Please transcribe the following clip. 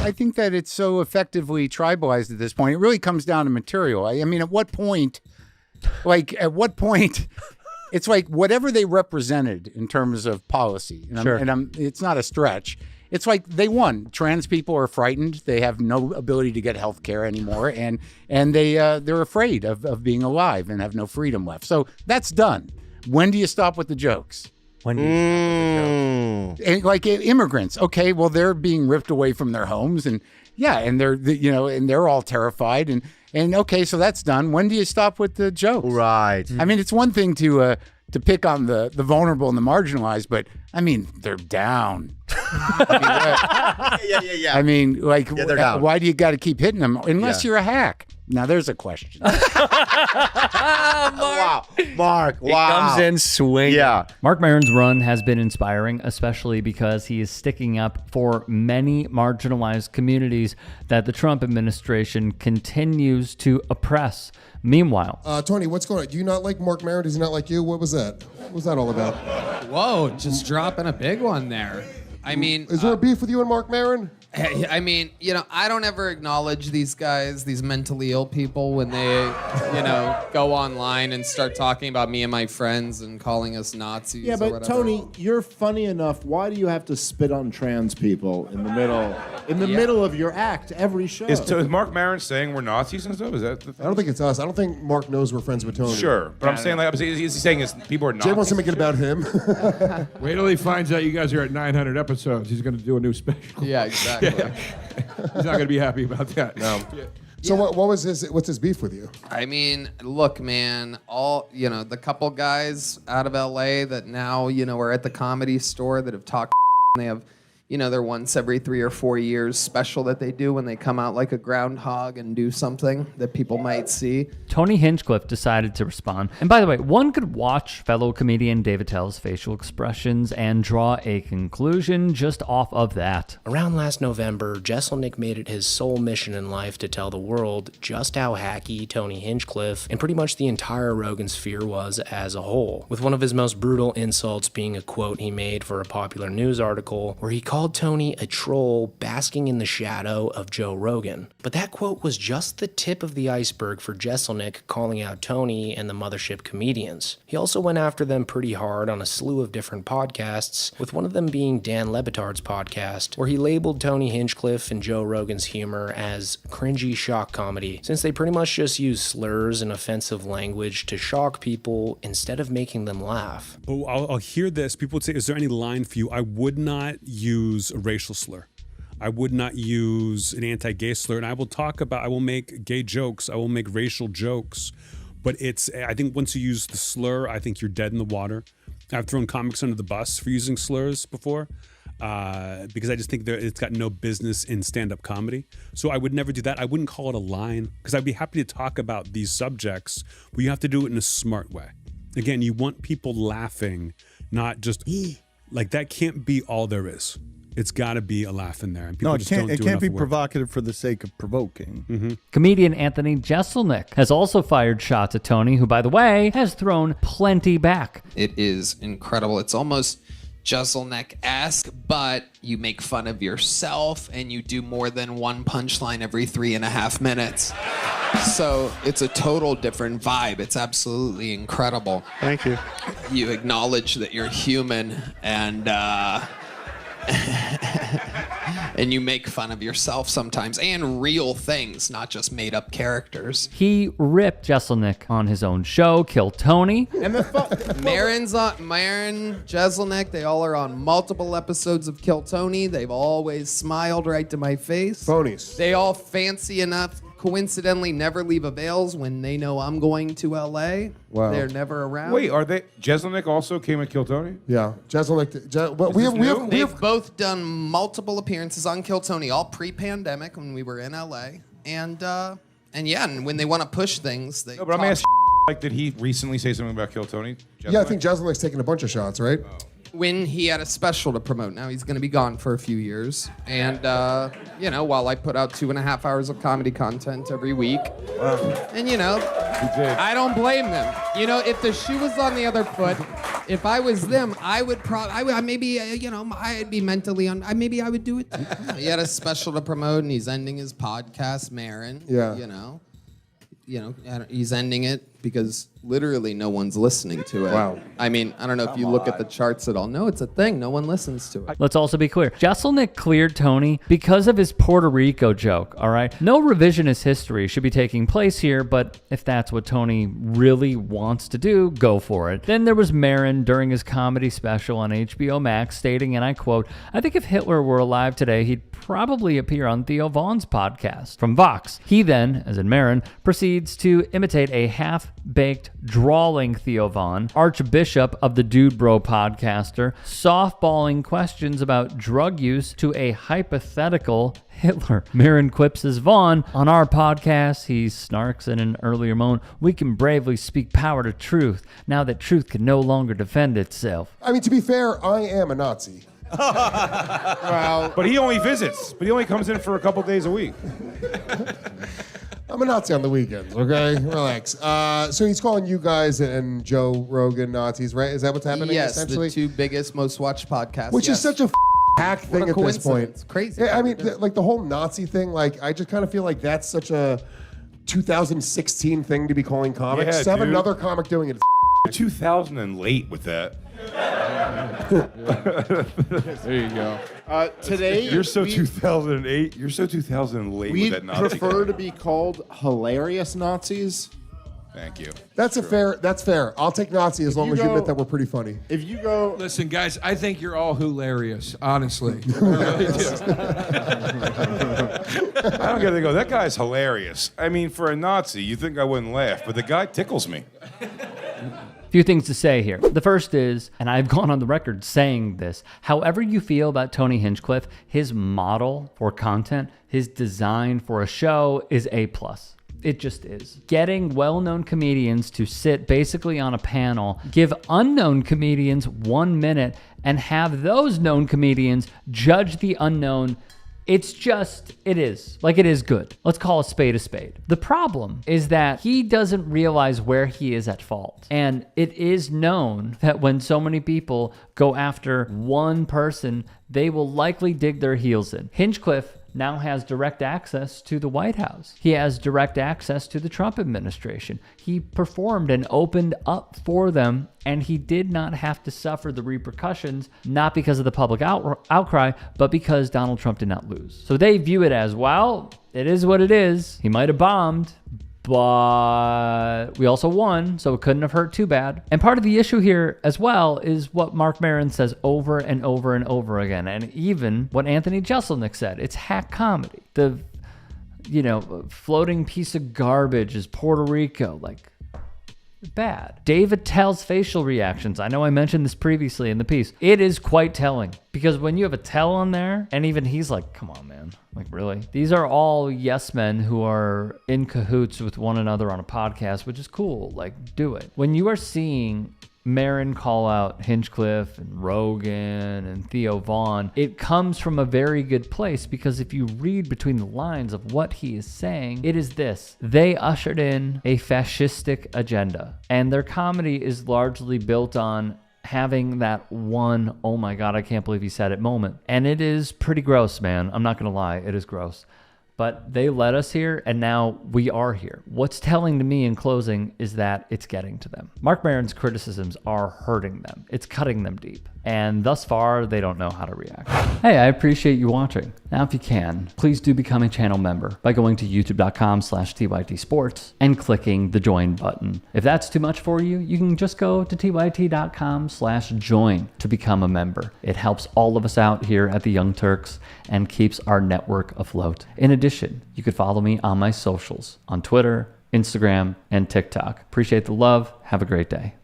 I think that it's so effectively tribalized at this point. It really comes down to material. I mean, at what point, it's like whatever they represented in terms of policy. And it's not a stretch. It's like they won. Trans people are frightened. They have no ability to get health care anymore. And they're afraid of being alive and have no freedom left. So that's done. When do you stop with the jokes? When do you stop with the jokes? And like immigrants. Okay, well, they're being ripped away from their homes. And they're all terrified. And okay, so that's done. When do you stop with the jokes? Right. I mean, it's one thing to pick on the vulnerable and the marginalized, but I mean, they're down. Yeah. I mean, they're down. Why do you got to keep hitting them unless you're a hack? Now, there's a question. Wow. Mark, He comes in swinging. Yeah. Marc Maron's run has been inspiring, especially because he is sticking up for many marginalized communities that the Trump administration continues to oppress. Meanwhile, Tony, what's going on? Do you not like Marc Maron? Does he not like you? What was that? What was that all about? Whoa, just dropping a big one there. I mean, is there a beef with you and Marc Maron? I mean, I don't ever acknowledge these guys, these mentally ill people, when they, go online and start talking about me and my friends and calling us Nazis. Yeah, but Tony, you're funny enough. Why do you have to spit on trans people in the middle? Middle of your act every show. Is Marc Maron saying we're Nazis and stuff? Is that the thing? I don't think it's us. I don't think Mark knows we're friends with Tony. Sure, but I'm saying is he saying people are Nazis? Jay wants to make it about him. Wait till he finds out you guys are at 900 episodes. He's going to do a new special. Yeah, exactly. Yeah. He's not going to be happy about that. No. So what's his beef with you? I mean, look, man, the couple guys out of LA that now, are at the Comedy Store that have talked, they have, their once every 3 or 4 years special that they do when they come out like a groundhog and do something that people might see. Tony Hinchcliffe decided to respond. And by the way, one could watch fellow comedian Dave Attell's facial expressions and draw a conclusion just off of that. Around last November, Jeselnik made it his sole mission in life to tell the world just how hacky Tony Hinchcliffe and pretty much the entire Rogan sphere was as a whole, with one of his most brutal insults being a quote he made for a popular news article where he called Tony a troll basking in the shadow of Joe Rogan. But that quote was just the tip of the iceberg for Jeselnik calling out Tony and the Mothership comedians. He also went after them pretty hard on a slew of different podcasts, with one of them being Dan Le Batard's podcast, where he labeled Tony Hinchcliffe and Joe Rogan's humor as cringy shock comedy, since they pretty much just use slurs and offensive language to shock people instead of making them laugh. Oh, I'll hear this. People would say, is there any line for you? I would not use a racial slur. I would not use an anti-gay slur, and I will make gay jokes. I will make racial jokes, but I think once you use the slur, I think you're dead in the water. I've thrown comics under the bus for using slurs before, because I just think it's got no business in stand-up comedy. So I would never do that. I wouldn't call it a line, because I'd be happy to talk about these subjects, but you have to do it in a smart way. Again, you want people laughing, not just, like, that can't be all there is. It's got to be a laugh in there. And people it can't be provocative for the sake of provoking. Mm-hmm. Comedian Anthony Jeselnik has also fired shots at Tony, who, by the way, has thrown plenty back. It is incredible. It's almost Jeselnik-esque, but you make fun of yourself and you do more than one punchline every 3.5 minutes. So it's a total different vibe. It's absolutely incredible. Thank you. You acknowledge that you're human and and you make fun of yourself sometimes and real things, not just made up characters. He ripped Jeselnik on his own show, Kill Tony. And Maron, Jeselnik, they all are on multiple episodes of Kill Tony. They've always smiled right to my face. Phonies. They all fancy enough, coincidentally, never leave avails when they know I'm going to LA. Wow. They're never around. Wait, are they? Jeselnik also came at Kill Tony? Yeah, Jeselnik. Well, They've both done multiple appearances on Kill Tony, all pre-pandemic when we were in LA, and when they want to push things, they. No, but I'm asking, like, did he recently say something about Kill Tony? Yeah, I think Jeselnik's taking a bunch of shots, right? when he had a special to promote. Now he's going to be gone for a few years. And, while I put out 2.5 hours of comedy content every week. Wow. And, I don't blame them. If the shoe was on the other foot, if I was them, I would I'd be mentally maybe I would do it too. He had a special to promote, and he's ending his podcast, Maron. Yeah. He's ending it because literally no one's listening to it. Wow. I mean, I don't know if you look at the charts at all. No, it's a thing. No one listens to it. Let's also be clear. Jeselnik cleared Tony because of his Puerto Rico joke, all right? No revisionist history should be taking place here, but if that's what Tony really wants to do, go for it. Then there was Maron during his comedy special on HBO Max stating, and I quote, "I think if Hitler were alive today, he'd probably appear on Theo Vaughn's podcast from Vox." He then, as in Maron, proceeds to imitate a half-baked, drawling Theo Vaughn, Archbishop of the Dude Bro podcaster, softballing questions about drug use to a hypothetical Hitler. Maron quips as Vaughn, "On our podcast," he snarks in an earlier moment, "we can bravely speak power to truth, now that truth can no longer defend itself." I mean, to be fair, I am a Nazi. Well, but he only visits. But he only comes in for a couple days a week. I'm a Nazi on the weekends, okay? Relax. So he's calling you guys and Joe Rogan Nazis, right? Is that what's happening, Yes, essentially? the 2 biggest, most watched podcasts. Which is such a hack thing at this point. It's crazy. Yeah, I mean, the whole Nazi thing, I just kind of feel like that's such a 2016 thing to be calling comics. Yeah, To have dude. another comic doing it. 2000 and late with that. There you go. Today, You're so 2008. You're so 2000 and late with we'd that Nazi. prefer to be called hilarious Nazis. Thank you. That's fair. I'll take Nazi as long as you admit that we're pretty funny. If you go... Listen, guys, I think you're all hilarious, honestly. I don't get to go, that guy's hilarious. I mean, for a Nazi, you think I wouldn't laugh, but the guy tickles me. Few things to say here. The first is, and I've gone on the record saying this, however you feel about Tony Hinchcliffe, his model for content, his design for a show is A+. It just is. Getting well-known comedians to sit basically on a panel, give unknown comedians 1 minute, and have those known comedians judge the unknown. It is good. Let's call a spade a spade. The problem is that he doesn't realize where he is at fault. And it is known that when so many people go after one person, they will likely dig their heels in. Hinchcliffe now has direct access to the White House. He has direct access to the Trump administration. He performed and opened up for them, and he did not have to suffer the repercussions, not because of the public outcry, but because Donald Trump did not lose. So they view it as, well, it is what it is. He might have bombed, but we also won, so it couldn't have hurt too bad. And part of the issue here as well is what Marc Maron says over and over and over again, and even what Anthony Jeselnik said. It's hack comedy. The, floating piece of garbage is Puerto Rico, bad. Dave Attell's facial reactions, I know I mentioned this previously in the piece, it is quite telling, because when you have Attell on there, and even he's like, come on, man, really? These are all yes men who are in cahoots with one another on a podcast, which is cool, do it. When you are seeing Maron call out Hinchcliffe and Rogan and Theo Vaughn, it comes from a very good place, because if you read between the lines of what he is saying, it is this: they ushered in a fascistic agenda, and their comedy is largely built on having that one, oh my God, I can't believe he said it moment. And it is pretty gross, man. I'm not gonna lie, it is gross. But they led us here, and now we are here. What's telling to me in closing is that it's getting to them. Marc Maron's criticisms are hurting them. It's cutting them deep. And thus far, they don't know how to react. Hey, I appreciate you watching. Now, if you can, please do become a channel member by going to youtube.com/TYTsports and clicking the join button. If that's too much for you, you can just go to tyt.com/join to become a member. It helps all of us out here at the Young Turks and keeps our network afloat. In addition, you could follow me on my socials on Twitter, Instagram, and TikTok. Appreciate the love. Have a great day.